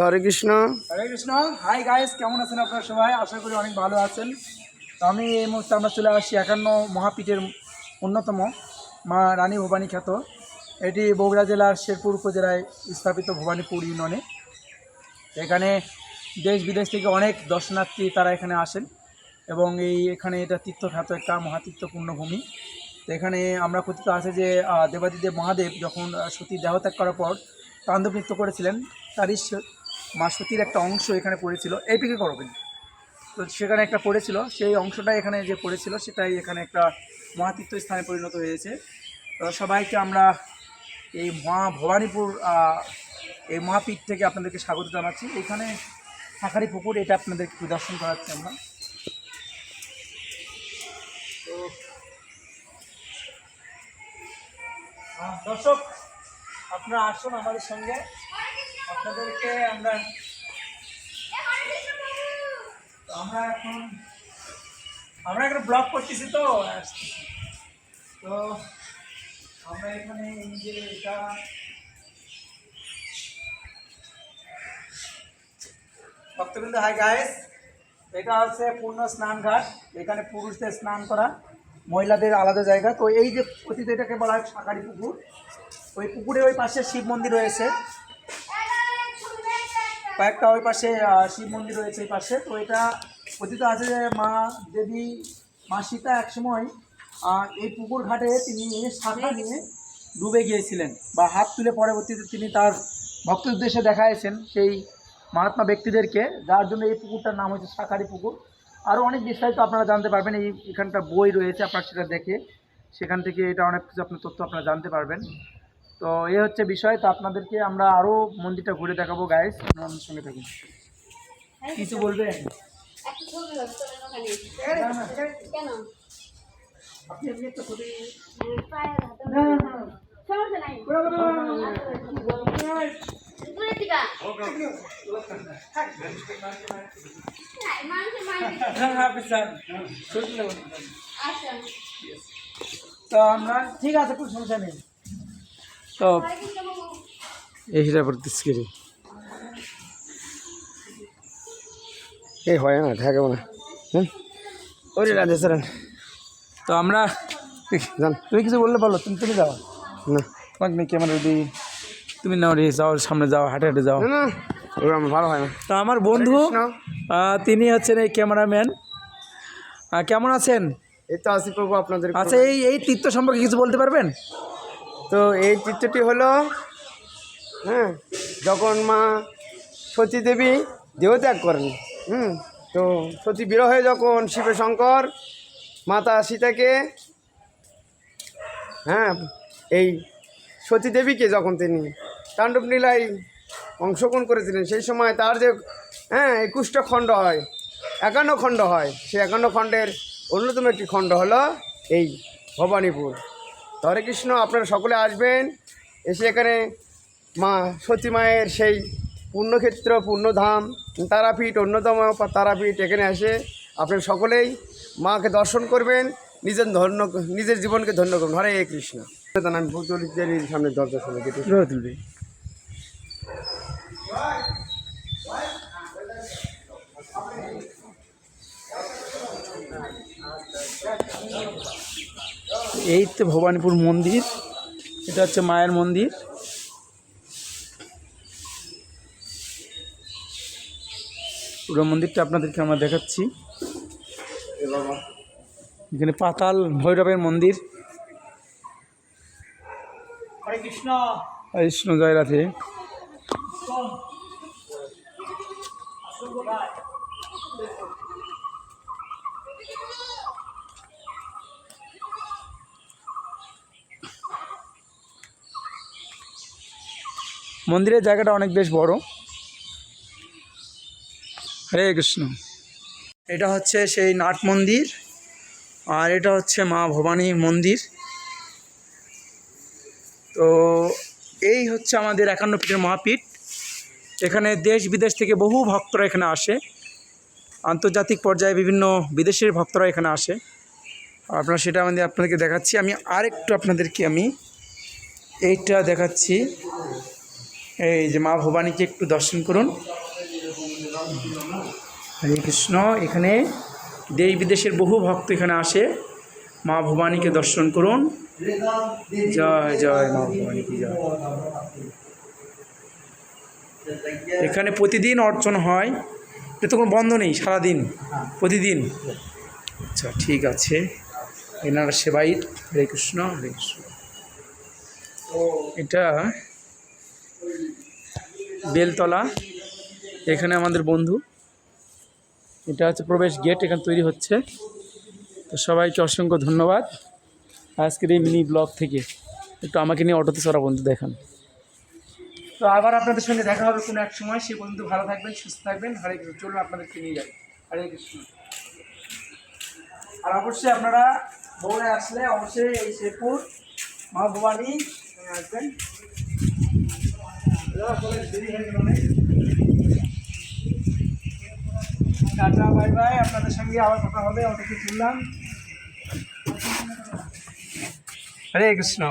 হরে কৃষ্ণ। হরে Krishna. Hi guys, কেমন আছেন আপনারা সবাই? আশা করি অনেক ভালো আছেন। তো আমি এই মুহূর্তে আমরা চলে আসছি 51 মহাপীঠের অন্যতম মা রানী ভবানী খ্যাত। এটি বগুড়া জেলার শেরপুর উপজেলায় স্থাপিত ভবানীপুর ইউনিয়নে। এখানে দেশ বিদেশ থেকে অনেক দর্শনার্থী তারা এখানে আসেন এবং এখানে এটা তীর্থখ্যাত একটা মহাতীর্থপূর্ণ ভূমি। তো এখানে আমরা কথিত আছে যে দেবাদিদেব মহাদেব যখন সতী দেহত্যাগ করার পর তাণ্ডব নৃত্য করেছিলেন, তারই মা সতীর একটা অংশ এখানে পড়েছিল। এইদিকে করবেন, তো সেখানে একটা পড়েছিল, সেই অংশটাই এখানে যে পড়েছিল সেটাই এখানে একটা মহাতীর্থ স্থানে পরিণত হয়েছে। তো সবাইকে আমরা এই ভবানীপুর এই মহাপীঠ থেকে আপনাদেরকে স্বাগত জানাচ্ছি। এখানে শাঁখারি পুকুর, এটা আপনাদেরকে দর্শন করাচ্ছি আমরা। তো দর্শক, আপনারা আসুন আমাদের সঙ্গে, আপনাদেরকে আমরা এখন ব্লগ করতেছি। তো আমরা এখানে এই যে এটা ভক্তবৃন্দ, হাই গাইস, এটা হচ্ছে পূর্ণ স্নান ঘাট। এখানে পুরুষদের স্নান করা, মহিলাদের আলাদা জায়গা। তো এই যে অতীত, এটাকে বলা হয় শাঁখারি পুকুর। ওই পুকুরে ওই পাশে শিব মন্দির রয়েছে, কয়েকটা ওই পাশে শিব মন্দির রয়েছে এই পাশে। তো এটা কথিত আছে যে মা দেবী মা সীতা একসময় এই পুকুর ঘাটে তিনি শাঁখা নিয়ে ডুবে গিয়েছিলেন বা হাত তুলে, পরবর্তীতে তিনি তার ভক্ত উদ্দেশ্যে দেখাইছেন সেই মহাত্মা ব্যক্তিদেরকে, যার জন্য এই পুকুরটার নাম হচ্ছে শাঁখারি পুকুর। আরও অনেক বিস্তারিত আপনারা জানতে পারবেন, এখানকার বই রয়েছে, আপনারা সেটা দেখে সেখান থেকে এটা অনেক কিছু আপনার তথ্য আপনারা জানতে পারবেন। তো এই হচ্ছে বিষয়। তো আপনাদেরকে আমরা আরও মন্দিরটা ঘুরে দেখাবো গাইস, আপনারা আমাদের সঙ্গে থাকুন। কিছু বলবেন? আপনি এমনি একটা ছবি তো আমরা, ঠিক আছে, কোনো সমস্যা নেই। তো এইটা পড়তেছি এই হয় না, ঢাকা না। ওরে রাধে স্যার। তো আমরা জান, তুমি কিছু বললে বলো, তুমি যাও না তোমাকে নেই ক্যামেরা দিই, তুমি নাও রে, যাও সামনে, যাও হাঁটে হাঁটে যাও। না, ওরা আমার ভালো হয় না। তো আমার বন্ধু তিনি হচ্ছেন এই ক্যামেরাম্যান। কেমন আছেন? এই তো আছি প্রভু, আপনাদের আচ্ছা, এই তীর্থ সম্পর্কে কিছু বলতে পারবেন? তো এই চিত্রটি হলো, হ্যাঁ, যখন মা সতী দেবী দেহত্যাগ করেন, তো সতী বিরহে যখন শিব শঙ্কর মাতা সীতাকে, হ্যাঁ, এই সতী দেবীকে যখন তিনি তাণ্ডব লীলায় অংশগ্রহণ করেছিলেন, সেই সময় তার যে 21টা খণ্ড হয়, 51 খণ্ড হয়, সেই 51 খণ্ডের অন্যতম একটি খণ্ড হলো এই ভবানীপুর। হরে কৃষ্ণ। আপনারা সকলে আসবেন, এসে এখানে মা সতী মায়ের সেই পুণ্যক্ষেত্র, পুণ্যধাম, তারাপীঠ, অন্যতম তারাপীঠ, এখানে এসে আপনারা সকলেই মাকে দর্শন করবেন, নিজের জীবনকে ধন্য করবেন। হরে কৃষ্ণ। আমি ভূতলিদের সামনে দরজা শুনে তুলবে। এই তো ভবানীপুর মন্দির, এটা হচ্ছে মায়ের মন্দির। পুরো মন্দিরটা আপনাদেরকে আমরা দেখাচ্ছি। এখানে পাতাল ভৈরবের মন্দির। হরে কৃষ্ণ। হরে কৃষ্ণ, জয় রাধে। মন্দিরের জায়গাটা অনেক বেশ বড়। হরে কৃষ্ণ। এটা হচ্ছে সেই নাট মন্দির, আর এটা হচ্ছে মা ভবানী মন্দির। তো এই হচ্ছে আমাদের 51 পীঠের মহাপীঠ। এখানে দেশ বিদেশ থেকে বহু ভক্তরা এখানে আসে, আন্তর্জাতিক পর্যায়ে বিভিন্ন বিদেশের ভক্তরা এখানে আসে। আপনারা সেটা আপনাদেরকে দেখাচ্ছি। আমি আরেকটু আপনাদেরকে এইটা দেখাচ্ছি। এই যে মা ভবানীকে একটু দর্শন করুন। হরে কৃষ্ণ। এখানে দেশ বিদেশের বহু ভক্ত এখানে আসে, মা ভবানীকে দর্শন করুন। জয় জয় মা ভবানী কি জয়। এখানে প্রতিদিন অর্চনা হয়, এটা তো কোনো বন্ধ নেই, সারাদিন প্রতিদিন। আচ্ছা ঠিক আছে, এনারা সেবায়িত। হরে কৃষ্ণ হরে কৃষ্ণ। এটা বেলতলা, এখানে আমাদের বন্ধু। এটা হচ্ছে প্রবেশ গেট, এখানে তৈরি হচ্ছে। তো সবাইকে অসংখ্য ধন্যবাদ আজকের এই মিনি ব্লগ থেকে। একটু আমাকে নিয়ে অটোতে চড়া বন্ধু দেখান। তো আবার আপনাদের সঙ্গে দেখা হবে কোনো এক সময়। সে বন্ধু ভালো থাকবেন, সুস্থ থাকবেন। হরে কৃষ্ণ। চলুন আপনাদেরকে নিয়ে যাই। হরে কৃষ্ণ। আর অবশ্যই আপনারা বগুড়ায় আসলে অবশ্যই এই শেরপুর মা ভবানী আসবেন। Tata bye bye. আপনাদের সঙ্গে আবার কথা হবে, অটোতে তুললাম। হরে কৃষ্ণ।